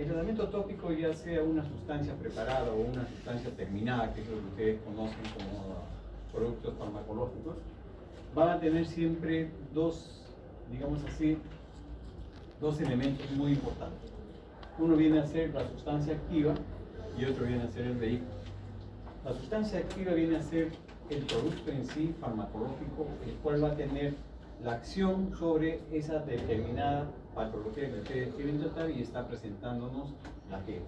El tratamiento tópico, ya sea una sustancia preparada o una sustancia terminada, que es lo que ustedes conocen como productos farmacológicos, van a tener siempre dos, digamos así, dos elementos muy importantes. Uno viene a ser la sustancia activa y otro viene a ser el vehículo. La sustancia activa viene a ser el producto en sí farmacológico, el cual va a tener la acción sobre esa determinada patología que ustedes quieren tratar y está presentándonos la queja.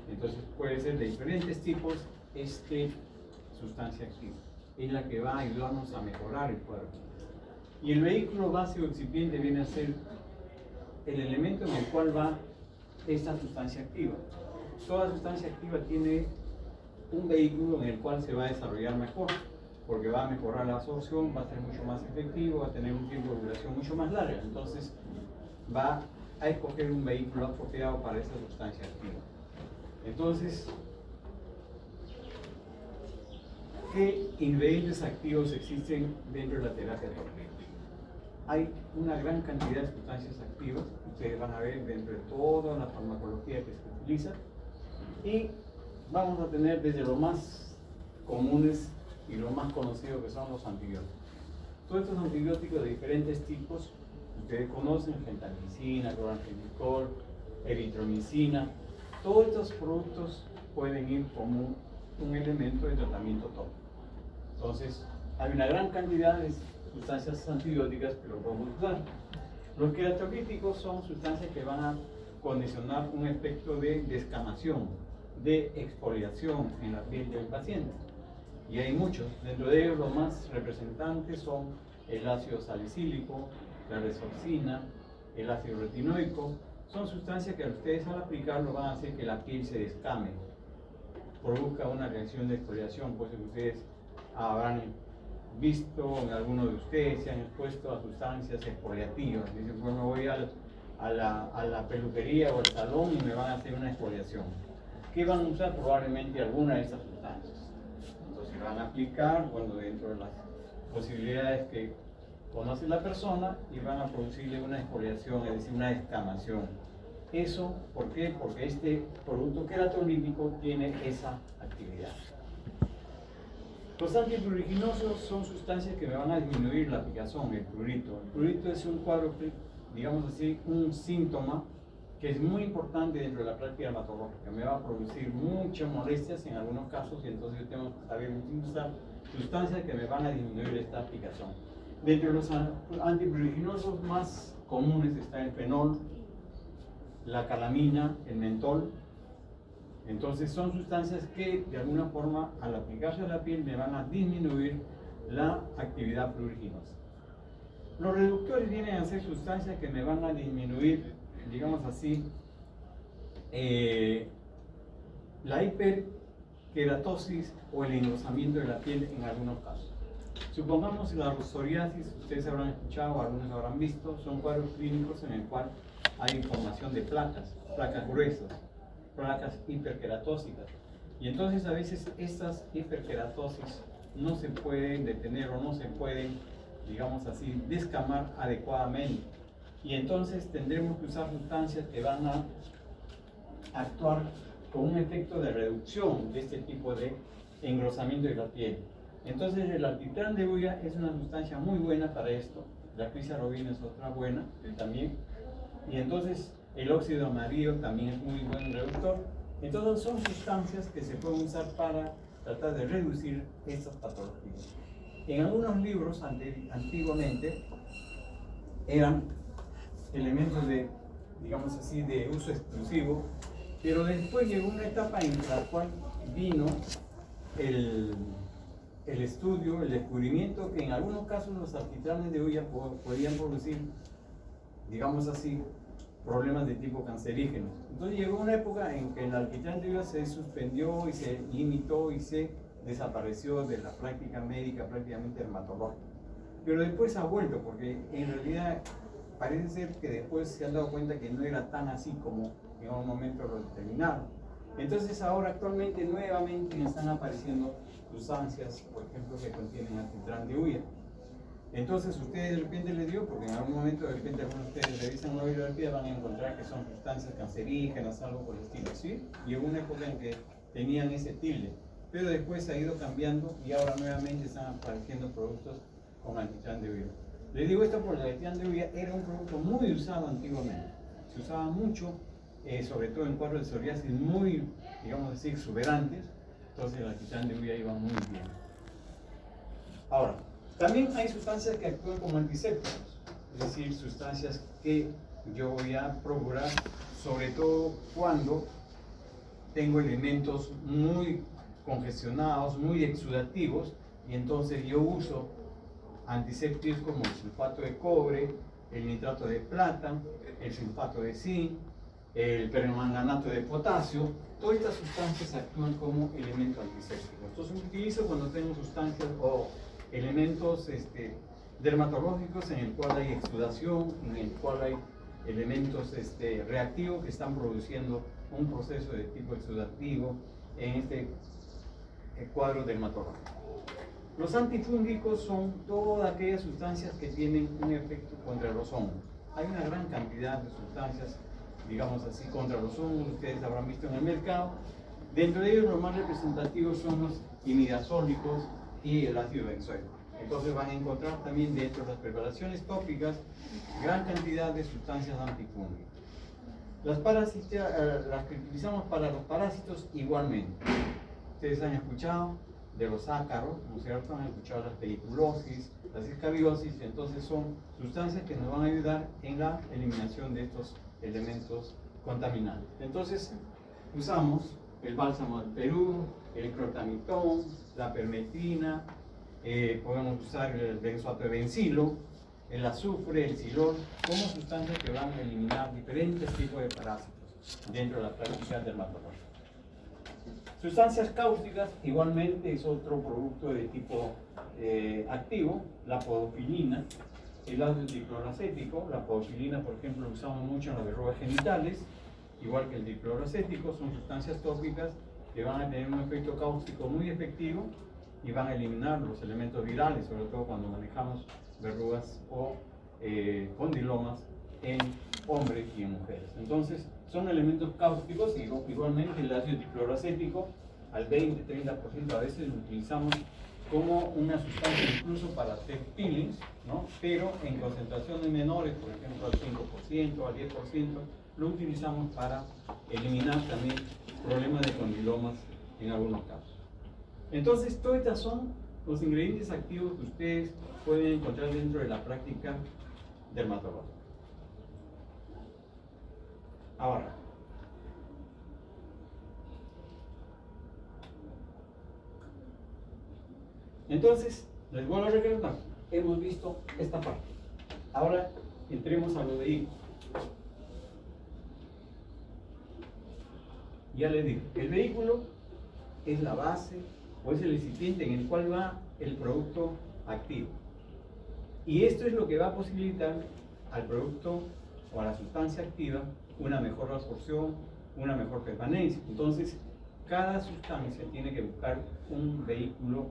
Entonces puede ser de diferentes tipos sustancia activa, es la que va a ayudarnos a mejorar el cuadro. Y el vehículo base o excipiente viene a ser el elemento en el cual va esta sustancia activa. Toda sustancia activa tiene un vehículo en el cual se va a desarrollar mejor, porque va a mejorar la absorción, va a ser mucho más efectivo, va a tener un tiempo de duración mucho más largo. Entonces va a escoger un vehículo apropiado para esa sustancia activa. Entonces, ¿qué ingredientes activos existen dentro de la terapia tópica? Hay una gran cantidad de sustancias activas, ustedes van a ver dentro de toda la farmacología que se utiliza, y vamos a tener desde los más comunes y los más conocidos, que son los antibióticos. Todos estos antibióticos de diferentes tipos, ustedes conocen: gentamicina, cloranfenicol, eritromicina. Todos estos productos pueden ir como un elemento de tratamiento tópico. Entonces, hay una gran cantidad de sustancias antibióticas que lo podemos usar. Los queracolíticos son sustancias que van a condicionar un efecto de descamación, de exfoliación en la piel del paciente. Y hay muchos. Dentro de ellos los más representantes son el ácido salicílico, la resorcina, el ácido retinoico. Son sustancias que ustedes al aplicarlo van a hacer que la piel se descame, produzca una reacción de exfoliación. Pues ustedes habrán visto, en algunos de ustedes se han expuesto a sustancias exfoliativas. Dicen: pues me voy a la peluquería o al salón y me van a hacer una exfoliación. ¿Qué van a usar? Probablemente alguna de esas sustancias. Entonces van a aplicar, bueno, dentro de las posibilidades que conoce la persona, y van a producirle una exfoliación, es decir, una descamación. ¿Eso por qué? Porque este producto queratolítico tiene esa actividad. Los antipruriginosos son sustancias que me van a disminuir la picazón, el prurito. El prurito es un cuadro, digamos así, un síntoma que es muy importante dentro de la práctica dermatológica. Me va a producir muchas molestias en algunos casos, y entonces yo tengo que saber utilizar sustancias que me van a disminuir esta picazón. Dentro de los antipruriginosos más comunes está el fenol, la calamina, el mentol. Entonces son sustancias que de alguna forma, al aplicarse a la piel, me van a disminuir la actividad pruriginosa. Los reductores vienen a ser sustancias que me van a disminuir, digamos así, la hiperkeratosis o el engrosamiento de la piel en algunos casos. Supongamos la psoriasis, ustedes habrán escuchado, algunos habrán visto, son cuadros clínicos en el cual hay formación de placas gruesas, placas hiperqueratósicas. Y entonces a veces estas hiperqueratosis no se pueden detener o no se pueden, digamos así, descamar adecuadamente. Y entonces tendremos que usar sustancias que van a actuar con un efecto de reducción de este tipo de engrosamiento de la piel. Entonces el alquitrán de hulla es una sustancia muy buena para esto. La quisarobina es otra buena también. Y entonces el óxido amarillo también es muy buen reductor. Entonces son sustancias que se pueden usar para tratar de reducir estas patologías. En algunos libros antiguamente eran elementos de, digamos así, de uso exclusivo, pero después llegó una etapa en la cual vino el estudio, el descubrimiento que en algunos casos los alquitranes de hulla podían producir, digamos así, problemas de tipo cancerígenos. Entonces llegó una época en que el alquitrán de hulla se suspendió y se limitó y se desapareció de la práctica médica, prácticamente dermatológica. Pero después ha vuelto, porque en realidad parece ser que después se han dado cuenta que no era tan así como en un momento lo determinaron. Entonces ahora actualmente nuevamente están apareciendo sustancias, por ejemplo, que contienen alquitrán de hulla. Entonces ustedes de repente les dio, porque en algún momento de repente algunos de ustedes revisan una bibliografía, van a encontrar que son sustancias cancerígenas, algo por el estilo, ¿sí? Y hubo una época en que tenían ese tilde, pero después ha ido cambiando y ahora nuevamente están apareciendo productos con antitrandeuria. Les digo esto porque el antitrandeuria era un producto muy usado antiguamente, se usaba mucho, sobre todo en cuadros de psoriasis muy, digamos así, exuberantes, entonces el antitrandeuria iba muy bien. Ahora, también hay sustancias que actúan como antisépticos, es decir, sustancias que yo voy a procurar, sobre todo cuando tengo elementos muy congestionados, muy exudativos, y entonces yo uso antisépticos como el sulfato de cobre, el nitrato de plata, el sulfato de zinc, el permanganato de potasio. Todas estas sustancias actúan como elemento antiséptico. Entonces utilizo cuando tengo sustancias o elementos dermatológicos en el cual hay exudación, en el cual hay elementos reactivos que están produciendo un proceso de tipo exudativo en este cuadro dermatológico. Los antifúngicos son todas aquellas sustancias que tienen un efecto contra los hongos. Hay una gran cantidad de sustancias, digamos así, contra los hongos, ustedes habrán visto en el mercado. Dentro de ellos los más representativos son los imidazólicos y el ácido benzoico. Entonces van a encontrar también dentro de las preparaciones tópicas gran cantidad de sustancias antifúngicas. Las que utilizamos para los parásitos igualmente. Ustedes han escuchado de los ácaros, ¿no es cierto? Han escuchado las pediculosis, las escabiosis, entonces son sustancias que nos van a ayudar en la eliminación de estos elementos contaminantes. Entonces usamos el bálsamo del Perú, el clotamitón, la permetrina, podemos usar el benzoato de bencilo, el azufre, el silón, como sustancias que van a eliminar diferentes tipos de parásitos dentro de la práctica dermatológica. Sustancias cáusticas igualmente es otro producto de tipo activo, la podofilina, el ácido dicloroacético. La podofilina, por ejemplo, lo usamos mucho en las verrugas genitales, igual que el dicloroacético. Son sustancias tópicas que van a tener un efecto cáustico muy efectivo y van a eliminar los elementos virales, sobre todo cuando manejamos verrugas o condilomas en hombres y en mujeres. Entonces, son elementos cáusticos y igualmente el ácido dicloroacético al 20-30% a veces lo utilizamos como una sustancia incluso para hacer peelings, ¿no? Pero en concentraciones menores, por ejemplo al 5%, al 10%, lo utilizamos para eliminar también problemas de condilomas en algunos casos. Entonces, todos estos son los ingredientes activos que ustedes pueden encontrar dentro de la práctica dermatológica. Ahora, entonces, les vuelvo a recordar, hemos visto esta parte. Ahora, entremos a los vehículos. Ya les digo, el vehículo es la base o es el recipiente en el cual va el producto activo. Y esto es lo que va a posibilitar al producto o a la sustancia activa una mejor absorción, una mejor permanencia. Entonces, cada sustancia tiene que buscar un vehículo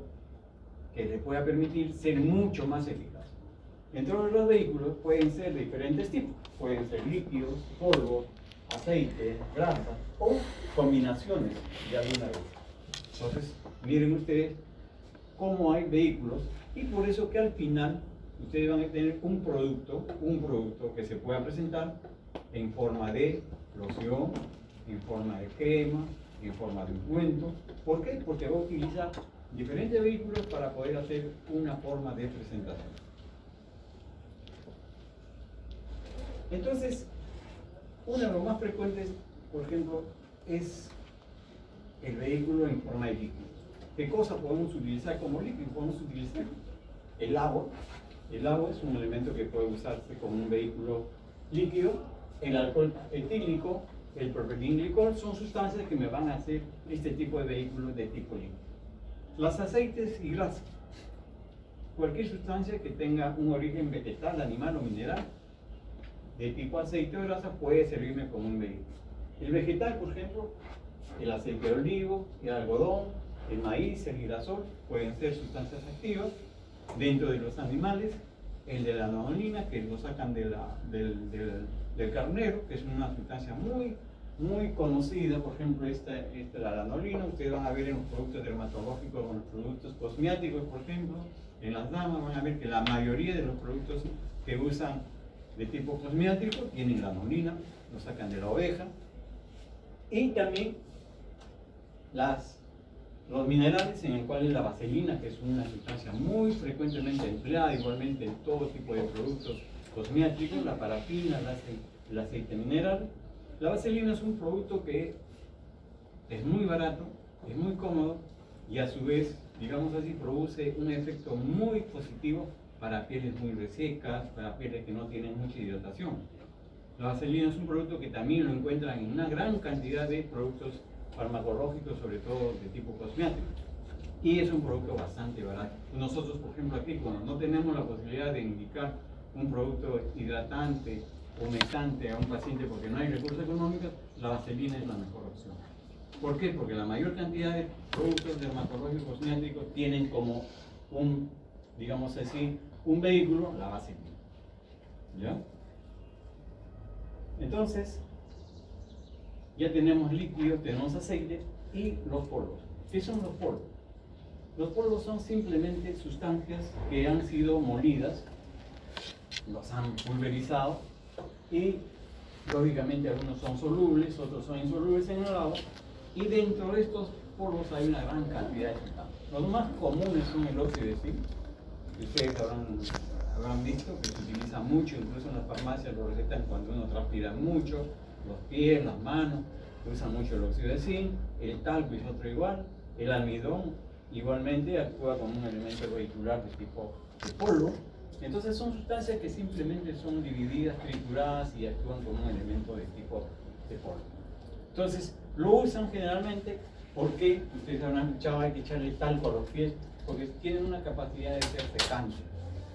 que le pueda permitir ser mucho más eficaz. Dentro de los vehículos pueden ser de diferentes tipos, pueden ser líquidos, polvo, aceite, grasa o combinaciones de alguna de ellas. Entonces, miren ustedes cómo hay vehículos y por eso que al final ustedes van a tener un producto que se pueda presentar en forma de loción, en forma de crema, en forma de ungüento. ¿Por qué? Porque va a utilizar diferentes vehículos para poder hacer una forma de presentación. Entonces, uno de los más frecuentes, por ejemplo, es el vehículo en forma de líquido. ¿Qué cosa podemos utilizar como líquido? Podemos utilizar el agua. El agua es un elemento que puede usarse como un vehículo líquido. El alcohol etílico, el propilenglicol son sustancias que me van a hacer este tipo de vehículos de tipo líquido. Los aceites y grasas. Cualquier sustancia que tenga un origen vegetal, animal o mineral de tipo aceite o grasa puede servirme como un vehículo. El vegetal, por ejemplo, el aceite de olivo, el algodón, el maíz, el girasol, pueden ser sustancias activas. Dentro de los animales, el de la lanolina, que lo sacan del carnero, que es una sustancia muy conocida. Por ejemplo, la lanolina, ustedes van a ver en los productos dermatológicos o en los productos cosméticos, por ejemplo, en las damas van a ver que la mayoría de los productos que usan de tipo cosmético tienen lanolina, lo sacan de la oveja. Y también los minerales, en el cual la vaselina, que es una sustancia muy frecuentemente empleada igualmente en todo tipo de productos cosméticos, la parafina, el aceite mineral. La vaselina es un producto que es muy barato, es muy cómodo y a su vez, digamos así, produce un efecto muy positivo para pieles muy resecas, para pieles que no tienen mucha hidratación. La vaselina es un producto que también lo encuentran en una gran cantidad de productos farmacológicos, sobre todo de tipo cosmético, y es un producto bastante barato. Nosotros, por ejemplo, aquí, cuando no tenemos la posibilidad de indicar un producto hidratante, humectante a un paciente porque no hay recursos económicos, la vaselina es la mejor opción. ¿Por qué? Porque la mayor cantidad de productos dermatológicos cosméticos tienen como digamos así, un vehículo la vaselina. ¿Ya? Entonces, ya tenemos líquido, tenemos aceite y los polvos. ¿Qué son los polvos? Los polvos son simplemente sustancias que han sido molidas, los han pulverizado y lógicamente algunos son solubles, otros son insolubles en el agua, y dentro de estos polvos hay una gran cantidad de sustancias. Los más comunes son el óxido de zinc, que ustedes habrán visto que se utiliza mucho, incluso en las farmacias lo recetan cuando uno transpira mucho, los pies, las manos, usan mucho el óxido de zinc. El talco es otro igual, el almidón igualmente actúa como un elemento vehicular de tipo de polvo. Entonces son sustancias que simplemente son divididas, trituradas y actúan como un elemento de tipo de polvo. Entonces lo usan generalmente porque, ustedes habrán escuchado, hay que echarle talco a los pies porque tienen una capacidad de ser secantes,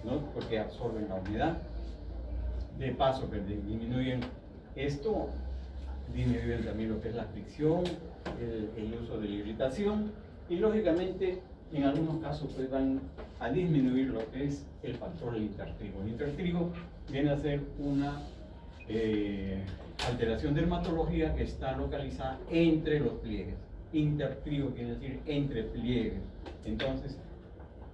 ¿no? Porque absorben la humedad, de paso que disminuyen esto, disminuyen también lo que es la fricción, el uso de la irritación y lógicamente en algunos casos pues van a disminuir lo que es el factor del intertrigo. El intertrigo viene a ser una alteración dermatológica que está localizada entre los pliegues. Intertrigo quiere decir entre pliegues. Entonces,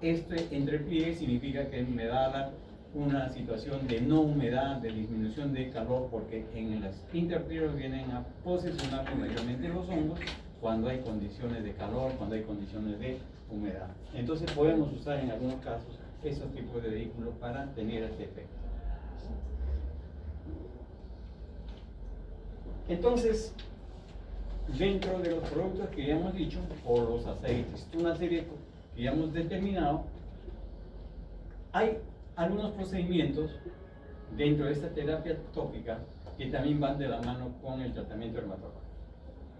entre pliegues significa que me va a dar una situación de no humedad, de disminución de calor, porque en los intertrigos vienen a posesionar mayormente los hongos cuando hay condiciones de calor, cuando hay condiciones de humedad. Entonces podemos usar en algunos casos esos tipos de vehículos para tener este efecto. Entonces, dentro de los productos que ya hemos dicho, o los aceites, una serie que ya hemos determinado, hay algunos procedimientos dentro de esta terapia tópica que también van de la mano con el tratamiento dermatológico.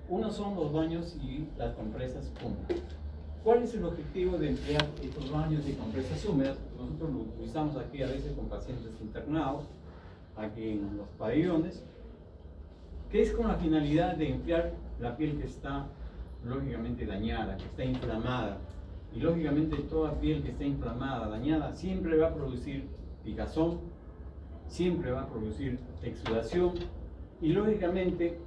Uno son los baños y las compresas húmedas. ¿Cuál es el objetivo de emplear estos baños y compresas húmedas? Nosotros lo utilizamos aquí a veces con pacientes internados, aquí en los pabellones, que es con la finalidad de enfriar la piel que está lógicamente dañada, que está inflamada. Y lógicamente toda piel que está inflamada, dañada, siempre va a producir picazón, siempre va a producir exudación y lógicamente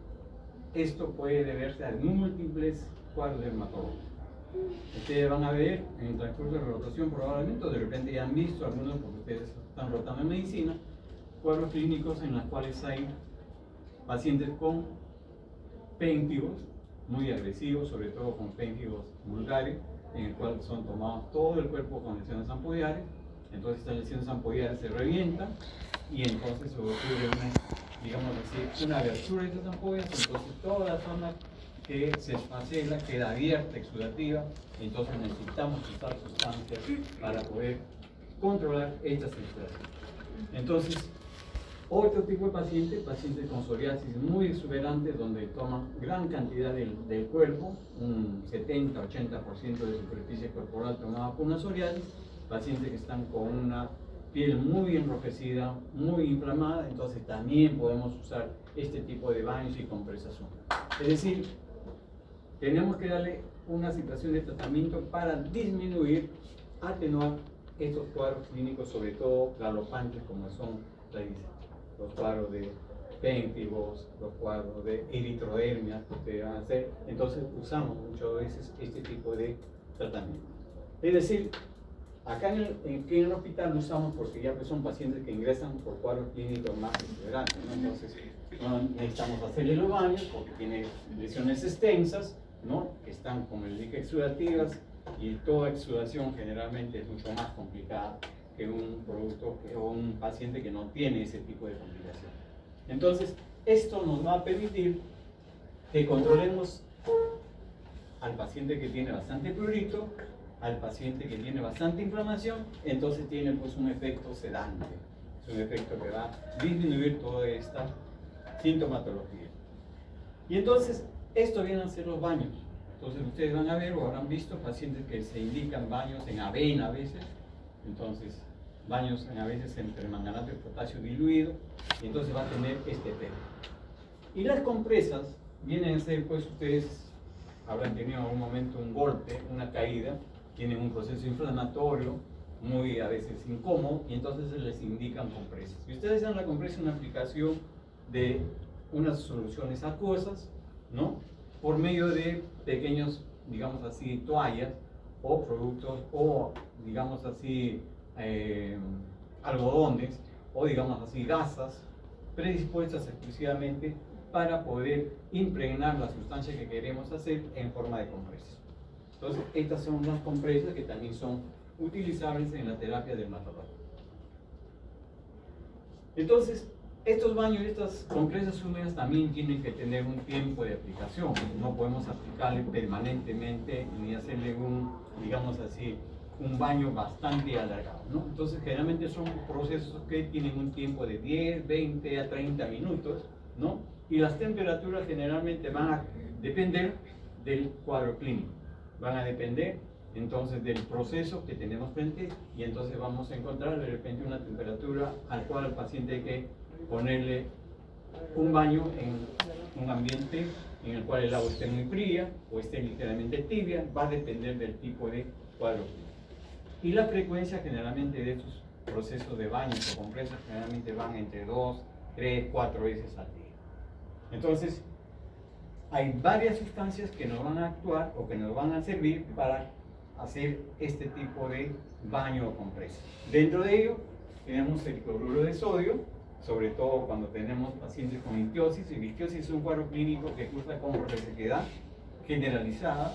esto puede deberse a múltiples cuadros dermatológicos. Ustedes van a ver en el transcurso de la rotación probablemente, o de repente ya han visto algunos porque ustedes están rotando en medicina, cuadros clínicos en los cuales hay pacientes con péntigos muy agresivos, sobre todo con péntigos vulgares, en el cual son tomados todo el cuerpo con lesiones ampollares. Entonces estas lesiones ampollares se revientan y entonces se ocurre una abertura de estas ampollas, entonces toda la zona que se esfacela queda abierta, exudativa, entonces necesitamos usar sustancias para poder controlar estas exudaciones. Entonces, otro tipo de pacientes con psoriasis muy exuberante, donde toman gran cantidad del cuerpo, un 70-80% de superficie corporal tomada por una psoriasis, pacientes que están con una piel muy enrojecida, muy inflamada, entonces también podemos usar este tipo de baños y compresas húmedas. Es decir, tenemos que darle una situación de tratamiento para disminuir, atenuar estos cuadros clínicos, sobre todo galopantes, como son los cuadros de péntigos, los cuadros de eritrodermia que ustedes van a hacer. Entonces usamos muchas veces este tipo de tratamiento. Es decir, acá en el hospital lo usamos porque ya pues son pacientes que ingresan por cuadros clínicos más exuberantes, ¿no? Entonces no necesitamos hacerle los baños porque tiene lesiones extensas, ¿no? Que están como les dije exudativas, y toda exudación generalmente es mucho más complicada que un producto o un paciente que no tiene ese tipo de complicación. Entonces, esto nos va a permitir que controlemos al paciente que tiene bastante prurito, al paciente que tiene bastante inflamación, entonces tiene pues un efecto sedante, es un efecto que va a disminuir toda esta sintomatología. Y entonces, esto viene a ser los baños. Entonces ustedes van a ver o habrán visto pacientes que se indican baños en avena a veces, entonces baños a veces en permanganato de potasio diluido, y entonces va a tener este efecto. Y las compresas vienen a ser, pues ustedes habrán tenido en algún momento un golpe, una caída, tienen un proceso inflamatorio muy a veces incómodo, y entonces se les indican compresas. Y ustedes dan la compresa una aplicación de unas soluciones acuosas, ¿no? Por medio de pequeños, digamos así, toallas o productos o, digamos así, algodones o, digamos así, gasas predispuestas exclusivamente para poder impregnar la sustancia que queremos hacer en forma de compresas. Entonces, estas son unas compresas que también son utilizables en la terapia del matorral. Entonces, estos baños y estas compresas húmedas también tienen que tener un tiempo de aplicación. No podemos aplicarle permanentemente ni hacerle digamos así, un baño bastante alargado, ¿no? Entonces, generalmente son procesos que tienen un tiempo de 10, 20 a 30 minutos, ¿no? Y las temperaturas generalmente van a depender del cuadro clínico. Van a depender entonces del proceso que tenemos frente, y entonces vamos a encontrar de repente una temperatura al cual al paciente hay que ponerle un baño en un ambiente en el cual el agua esté muy fría o esté ligeramente tibia. Va a depender del tipo de cuadro clínico. Y la frecuencia generalmente de estos procesos de baños o compresas generalmente van entre 2, 3, 4 veces al día. Entonces, hay varias sustancias que nos van a actuar o que nos van a servir para hacer este tipo de baño o compresa. Dentro de ello tenemos el cloruro de sodio, sobre todo cuando tenemos pacientes con ictiosis. Y ictiosis es un cuadro clínico que cursa con resequedad generalizada,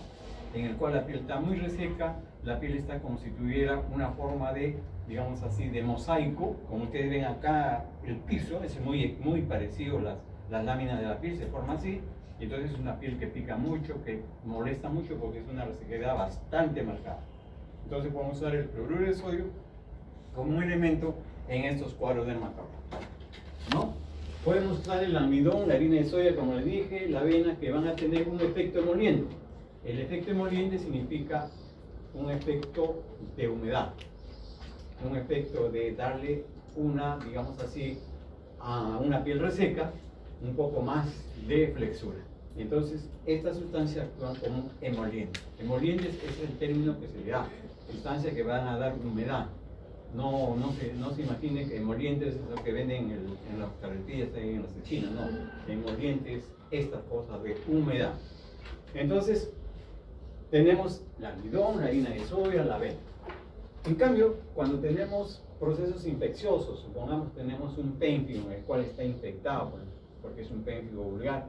en el cual la piel está muy reseca, la piel está como si tuviera una forma de, digamos así, de mosaico. Como ustedes ven acá, el piso es muy parecido, las láminas de la piel se forman así, y entonces es una piel que pica mucho, que molesta mucho porque es una resequedad bastante marcada. Entonces podemos usar el cloruro de sodio como un elemento en estos cuadros dermatológicos, ¿no? Podemos usar el almidón, la harina de soya, como les dije, la avena, que van a tener un efecto emoliente. El efecto emoliente significa un efecto de humedad, un efecto de darle digamos así, a una piel reseca, un poco más de flexura. Entonces, estas sustancias actúan como emolientes. Emolientes es el término que se le da, sustancias que van a dar humedad. No se imaginen que emolientes es lo que venden en las carretillas y en las esquinas, no. Emolientes, estas cosas de humedad. Entonces, tenemos el almidón, la harina de soya, la avena. En cambio, cuando tenemos procesos infecciosos, supongamos tenemos un pénfigo, el cual está infectado, porque es un pénfigo vulgar,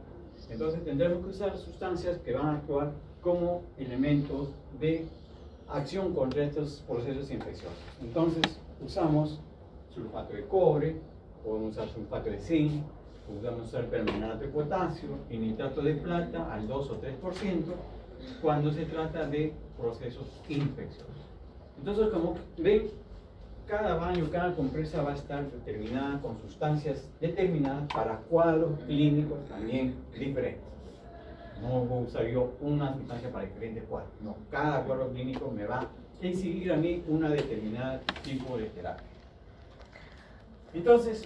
entonces tendremos que usar sustancias que van a actuar como elementos de acción contra estos procesos infecciosos. Entonces usamos sulfato de cobre, podemos usar sulfato de zinc, podemos usar permanganato de potasio y nitrato de plata al 2 o 3% cuando se trata de procesos infecciosos. Entonces, como ven, cada baño, cada compresa va a estar determinada con sustancias determinadas para cuadros clínicos también diferentes. No voy a usar yo una sustancia para diferentes cuadros. No, cada cuadro clínico me va a exigir a mí una determinada tipo de terapia. Entonces,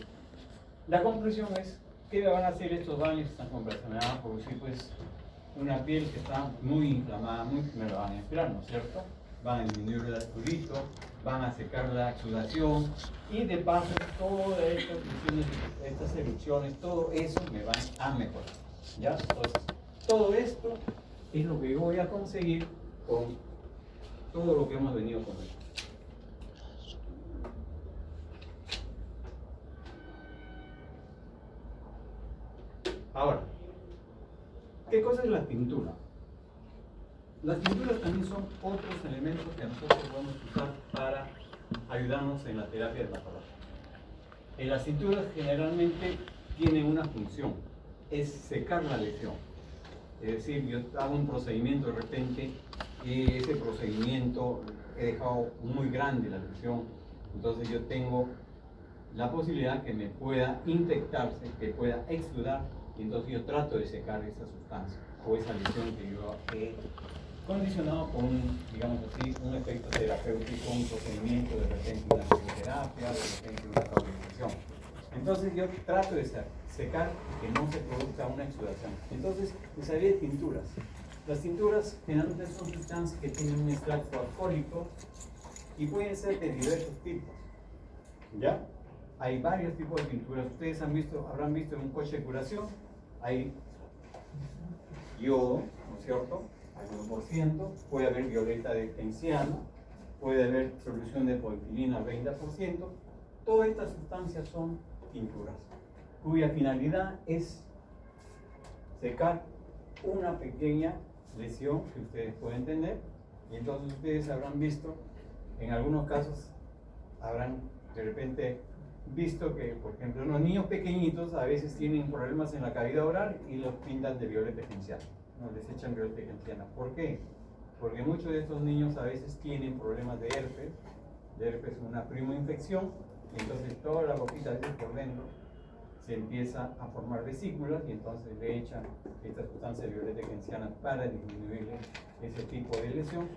la conclusión es que van a hacer estos baños, estas compresas, me van a producir pues una piel que está muy inflamada, me lo van a esperar, ¿no es cierto? van a disminuir el prurito, van a secar la exudación y de paso todas estas erupciones, todo eso me van a mejorar. ¿Ya? Entonces, todo esto es lo que yo voy a conseguir con todo lo que hemos venido con esto. Ahora, ¿qué cosa es la tintura? Las tinturas también son otros elementos que nosotros podemos usar para ayudarnos en la terapia dermatológica. Las tinturas generalmente tienen una función, es secar la lesión. Es decir, yo hago un procedimiento de repente y ese procedimiento he dejado muy grande la lesión, entonces yo tengo la posibilidad que me pueda infectarse, que pueda exudar, y entonces yo trato de secar esa sustancia o esa lesión que yo he condicionado con, digamos así, un efecto terapéutico, un procedimiento, de repente una fisioterapia, de repente una cauterización. Entonces yo trato de secar que no se produzca una exudación. Entonces usaría tinturas. Las tinturas generalmente son sustancias que tienen un extracto alcohólico y pueden ser de diversos tipos. ¿Ya? Hay varios tipos de tinturas. Ustedes habrán visto en un coche de curación, hay yodo, ¿no es cierto? Al 1%, puede haber violeta de enciano, puede haber solución de polietilena al 20%. Todas estas sustancias son tinturas, cuya finalidad es secar una pequeña lesión que ustedes pueden tener, y entonces ustedes habrán visto, en algunos casos habrán de repente visto que, por ejemplo, los niños pequeñitos a veces tienen problemas en la cavidad oral y los pintan de violeta esencial, no les echan violeta esencial. ¿Por qué? Porque muchos de estos niños a veces tienen problemas de herpes es una primoinfección, y entonces toda la boquita a veces por dentro se empieza a formar vesículas y entonces le echan esta sustancia de violeta esencial para disminuir ese tipo de lesión.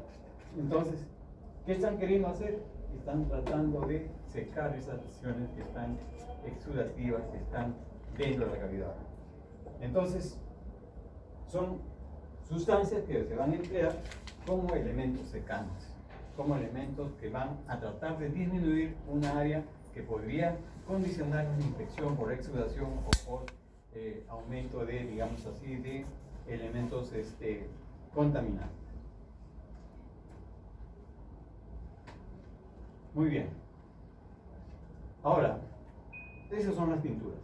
Entonces, ¿qué están queriendo hacer? Están tratando de secar esas lesiones que están exudativas, que están dentro de la cavidad. Entonces, son sustancias que se van a emplear como elementos secantes, como elementos que van a tratar de disminuir una área que podría condicionar una infección por exudación o por aumento de, digamos así, de elementos contaminantes. Muy bien. Ahora, esas son las pinturas.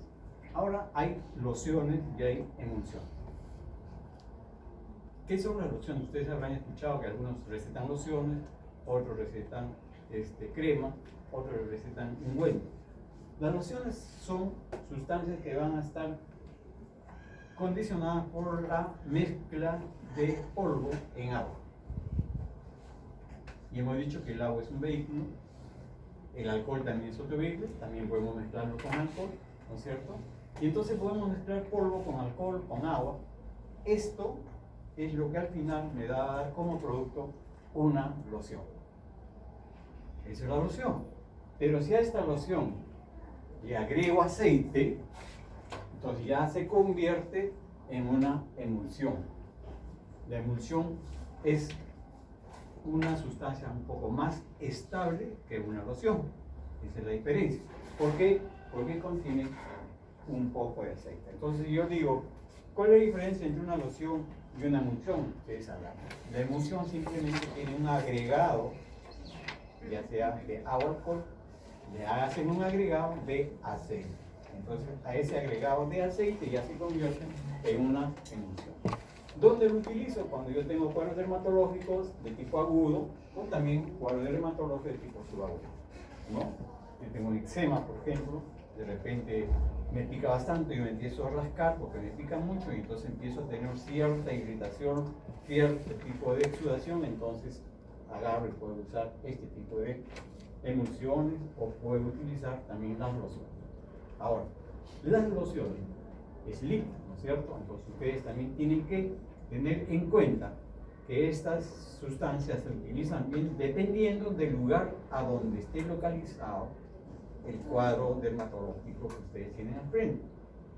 Ahora hay lociones y hay emulsiones. ¿Qué son las lociones? Ustedes habrán escuchado que algunos recetan lociones, otros recetan crema, otros recetan ungüento. Las lociones son sustancias que van a estar condicionadas por la mezcla de polvo en agua. Y hemos dicho que el agua es un vehículo, el alcohol también es otro vehículo, también podemos mezclarlo con alcohol, ¿no es cierto? Y entonces podemos mezclar polvo con alcohol, con agua. Esto es lo que al final me da a dar como producto una loción. Esa es la loción. Pero si a esta loción le agrego aceite, entonces ya se convierte en una emulsión. La emulsión es una sustancia un poco más estable que una loción. Esa es la diferencia. ¿Por qué? Porque contiene un poco de aceite. Entonces yo digo, ¿cuál es la diferencia entre una loción y una emulsión? Ustedes sabrán. La emulsión simplemente tiene un agregado, ya sea de agua o alcohol, le hacen un agregado de aceite. Entonces a ese agregado de aceite ya se convierte en una emulsión. ¿Dónde lo utilizo? Cuando yo tengo cuadros dermatológicos de tipo agudo o también cuadros dermatológicos de tipo subagudo, ¿no? Yo tengo un eczema, por ejemplo, de repente me pica bastante y me empiezo a rascar porque me pica mucho y entonces empiezo a tener cierta irritación, cierto tipo de exudación, entonces agarro y puedo usar este tipo de emulsiones o puedo utilizar también las lociones. Ahora, las lociones es líquido, ¿no es cierto? Entonces ustedes también tienen que tener en cuenta que estas sustancias se utilizan bien dependiendo del lugar a donde esté localizado el cuadro dermatológico que ustedes tienen al frente.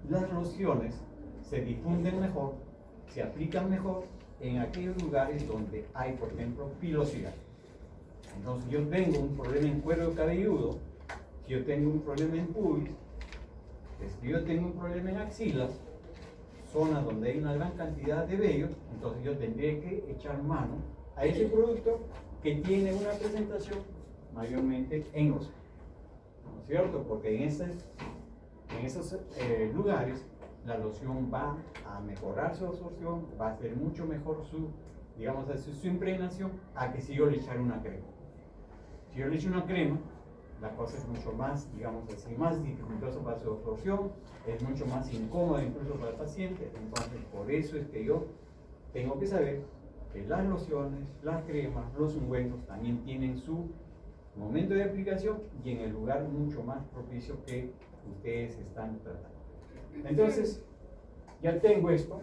Las lociones se difunden mejor, se aplican mejor en aquellos lugares donde hay, por ejemplo, pilosidad. Entonces yo tengo un problema en cuero cabelludo, si yo tengo un problema en pubis, si yo tengo un problema en axilas, zonas donde hay una gran cantidad de vellos, entonces yo tendré que echar mano a ese producto que tiene una presentación mayormente en los, ¿no es cierto? Porque en esos lugares la loción va a mejorar su absorción, va a ser mucho mejor su, digamos así, su impregnación a que si yo le echara una crema. Si yo le echo una crema, la cosa es mucho más, digamos así, más dificultosa para su absorción, es mucho más incómoda incluso para el paciente. Entonces, por eso es que yo tengo que saber que las lociones, las cremas, los ungüentos también tienen su momento de aplicación y en el lugar mucho más propicio que ustedes están tratando. Entonces, ya tengo esto,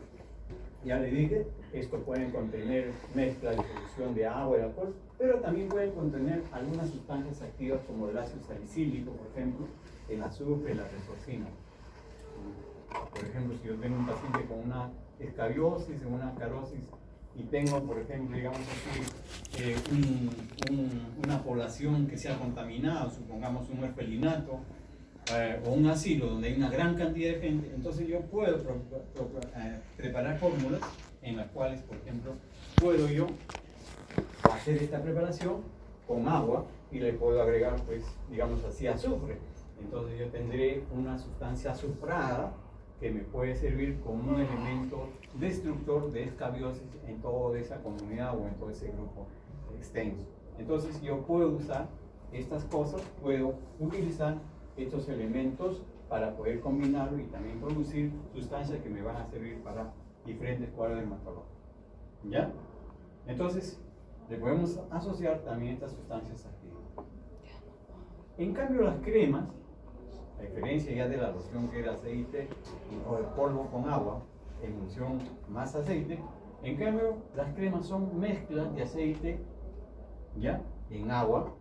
ya le dije, esto pueden contener mezcla de solución de agua y alcohol, pero también pueden contener algunas sustancias activas como el ácido salicílico, por ejemplo, el azufre, la resorcina. Por ejemplo, si yo tengo un paciente con una escabiosis, una carosis, y tengo, por ejemplo, digamos así, una población que sea contaminada, supongamos un orfelinato, o un asilo donde hay una gran cantidad de gente, entonces yo puedo preparar fórmulas en las cuales, por ejemplo, puedo yo hacer esta preparación con agua y le puedo agregar, pues, digamos así, azufre. Entonces yo tendré una sustancia azufrada que me puede servir como un elemento destructor de escabiosis en toda esa comunidad o en todo ese grupo extenso. Entonces yo puedo usar estas cosas, puedo utilizar estos elementos para poder combinarlo y también producir sustancias que me van a servir para diferentes cuadros dermatológicos. ¿Ya? Entonces, le podemos asociar también estas sustancias activas. En cambio, las cremas, a diferencia ya de la loción que era aceite o el polvo con agua, emulsión más aceite, en cambio, las cremas son mezclas de aceite, ¿ya?, en agua,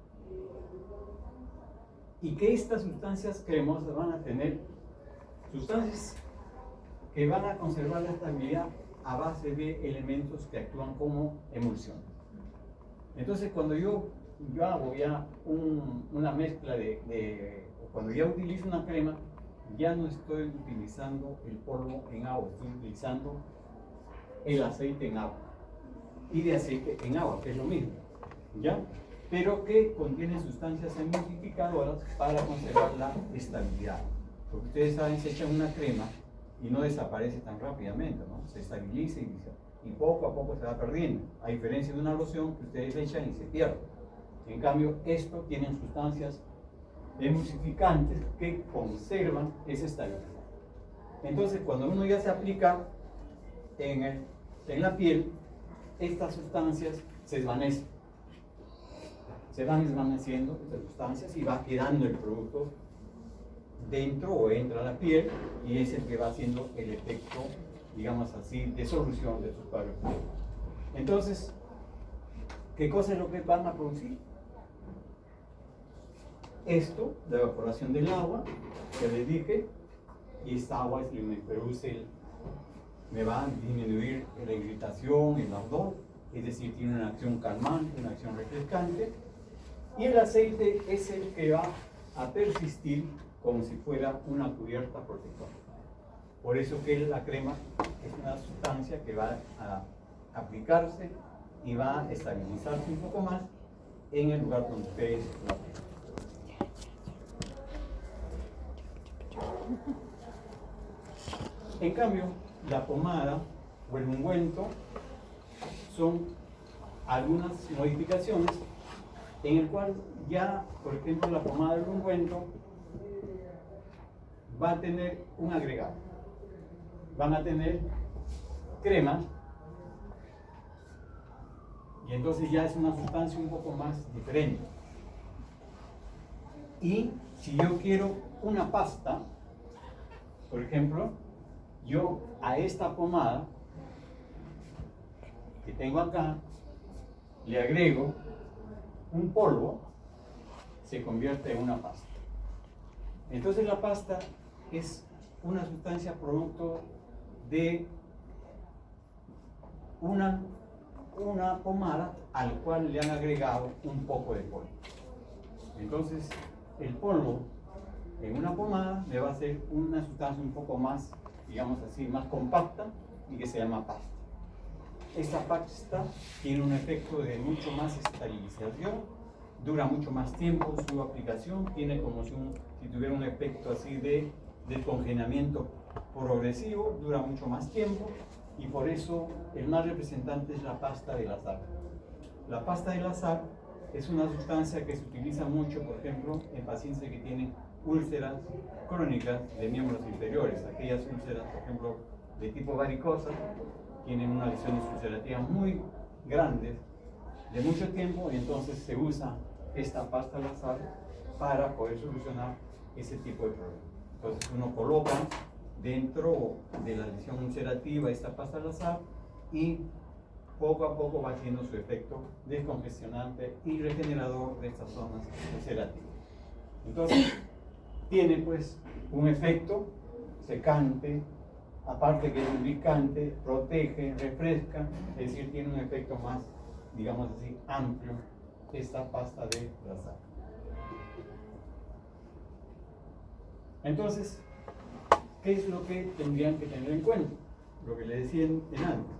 y que estas sustancias cremosas van a tener sustancias que van a conservar la estabilidad a base de elementos que actúan como emulsión. Entonces, cuando yo hago ya una mezcla cuando ya utilizo una crema, ya no estoy utilizando el polvo en agua, estoy utilizando el aceite en agua y de aceite en agua, que es lo mismo, ¿ya? Pero que contiene sustancias emulsificadoras para conservar la estabilidad. Porque ustedes saben, se echan una crema y no desaparece tan rápidamente, ¿no? Se estabiliza y poco a poco se va perdiendo, a diferencia de una loción que ustedes le echan y se pierde. En cambio, esto tienen sustancias emulsificantes que conservan esa estabilidad. Entonces, cuando uno ya se aplica en la piel, estas sustancias se desvanecen. Se van desvaneciendo estas sustancias y va quedando el producto dentro o entra a la piel y es el que va haciendo el efecto, digamos así, de solución de sus cuadros. Entonces, ¿qué cosa es lo que van a producir? Esto, la evaporación del agua, que les dije, y esta agua es lo que me produce, me va a disminuir la irritación, el ardor, es decir, tiene una acción calmante, una acción refrescante, y el aceite es el que va a persistir como si fuera una cubierta protectora. Por eso que la crema es una sustancia que va a aplicarse y va a estabilizarse un poco más en el lugar donde ustedes la aplican. En cambio, la pomada o el ungüento son algunas modificaciones en el cual ya, por ejemplo, la pomada del ungüento va a tener un agregado. Van a tener crema y entonces ya es una sustancia un poco más diferente. Y si yo quiero una pasta, por ejemplo, yo a esta pomada que tengo acá le agrego un polvo, se convierte en una pasta. Entonces la pasta es una sustancia producto de una una pomada al cual le han agregado un poco de polvo. Entonces, el polvo en una pomada le va a hacer una sustancia un poco más, digamos así, más compacta y que se llama pasta. Esta pasta tiene un efecto de mucho más esterilización, dura mucho más tiempo su aplicación, tiene como si tuviera un efecto así de congelamiento progresivo, dura mucho más tiempo y por eso el más representante es la pasta del azar. La pasta del azar es una sustancia que se utiliza mucho, por ejemplo, en pacientes que tienen úlceras crónicas de miembros inferiores, aquellas úlceras, por ejemplo, de tipo varicosa, tienen unas lesiones ulcerativas muy grandes de mucho tiempo y entonces se usa esta pasta al azar para poder solucionar ese tipo de problemas. Entonces uno coloca dentro de la lesión ulcerativa esta pasta al azar y poco a poco va haciendo su efecto descongestionante y regenerador de estas zonas ulcerativas. Entonces tiene pues un efecto secante, aparte que es lubricante, protege, refresca, es decir, tiene un efecto más, digamos así, amplio esta pasta de azar. Entonces, ¿qué es lo que tendrían que tener en cuenta? Lo que les decía en antes.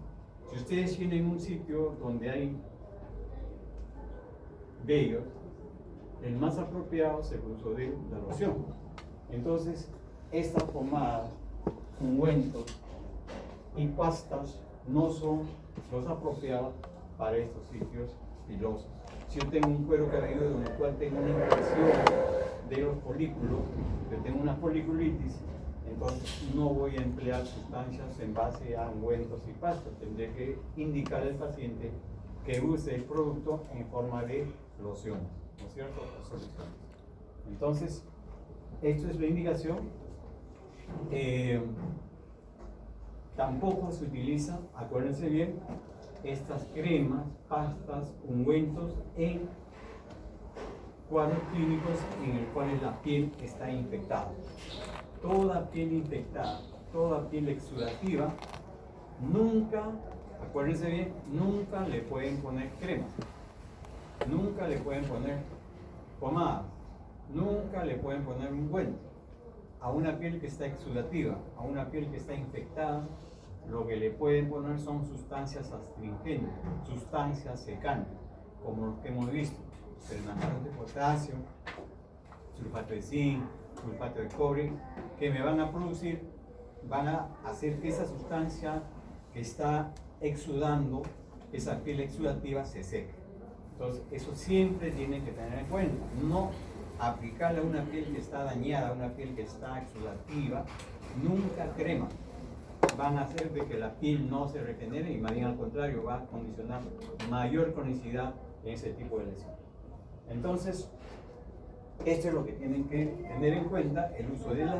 Si ustedes tienen un sitio donde hay vellos, el más apropiado es el uso de la loción. Entonces, estas pomadas, ungüentos y pastas no son los apropiados para estos sitios pilosos. Si yo tengo un cuero cabelludo en el cual tengo una infección de los folículos, que tengo una foliculitis, entonces no voy a emplear sustancias en base a ungüentos y pastas. Tendré que indicar al paciente que use el producto en forma de lociones, ¿no es cierto? O soluciones. Entonces, esto es la indicación. Tampoco se utiliza, acuérdense bien, estas cremas, pastas, ungüentos en cuadros clínicos en el cual la piel está infectada. Toda piel infectada, toda piel exudativa, nunca, acuérdense bien, nunca le pueden poner crema, nunca le pueden poner pomada, nunca le pueden poner ungüento. A una piel que está exudativa, a una piel que está infectada, lo que le pueden poner son sustancias astringentes, sustancias secantes, como los que hemos visto, permanganato de potasio, sulfato de zinc, sulfato de cobre, que me van a producir, van a hacer que esa sustancia que está exudando, esa piel exudativa, se seque. Entonces, eso siempre tienen que tener en cuenta. No aplicarle a una piel que está dañada, a una piel que está exudativa, nunca crema. Van a hacer de que la piel no se regenere y más bien al contrario, va a condicionar mayor cronicidad en ese tipo de lesión. Entonces, esto es lo que tienen que tener en cuenta, el uso de la